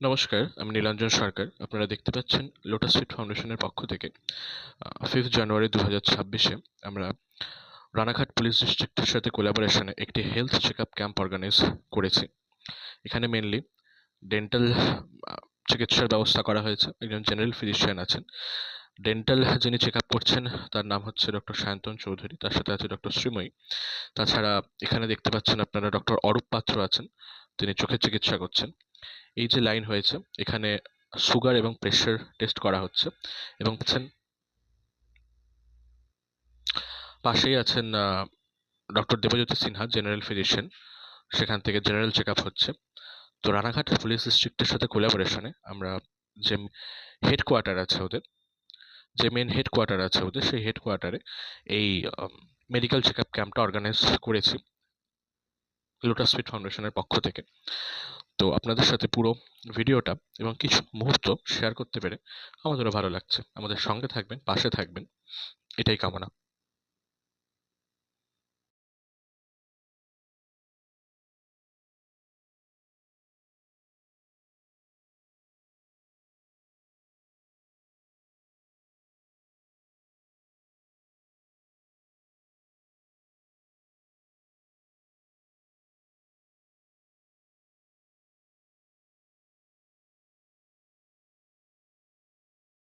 নমস্কার, আমি নীলাঞ্জন সরকার। আপনারা দেখতে পাচ্ছেন লোটাস ফিট ফাউন্ডেশনের পক্ষ থেকে 5 জানুয়ারি 2026-এ আমরা রানাঘাট পুলিশ ডিস্ট্রিক্টের সাথে কোলাবোরেশনে একটি হেলথ চেকআপ ক্যাম্প অর্গানাইজ করেছি। এখানে মেনলি ডেন্টাল চিকিৎসার ব্যবস্থা করা হয়েছে। একজন জেনারেল ফিজিশিয়ান আছেন। ডেন্টাল যিনি চেকআপ করছেন তার নাম হচ্ছে ডক্টর সায়ন্তন চৌধুরী, তার সাথে আছে ডক্টর শ্রীময়ী। তাছাড়া এখানে দেখতে পাচ্ছেন আপনারা ডক্টর অরূপ পাত্র আছেন, তিনি চোখের চিকিৎসা করছেন। এই যে লাইন হয়েছে, এখানে সুগার এবং প্রেশার টেস্ট করা হচ্ছে এবং পাশেই আছেন doctor Debjyoti Sinha, general physician. সেখান থেকে জেনারেল চেকআপ হচ্ছে। তো রানাঘাট পুলিশ ডিস্ট্রিক্টের সাথে কোলাবোরেশনে আমরা যে হেডকোয়ার্টার আছে ওদের, যে মেন হেডকোয়ার্টার আছে ওদের, সেই হেডকোয়ার্টারে এই মেডিকেল চেকআপ ক্যাম্পটা অর্গানাইজ করেছি লোটাস ফিট ফাউন্ডেশনের পক্ষ থেকে। তো আপনাদের সাথে পুরো ভিডিওটা এবং কিছু মুহূর্ত শেয়ার করতে পেরে আমাদেরও ভালো লাগছে। আমাদের সঙ্গে থাকবেন, পাশে থাকবেন, এটাই কামনা।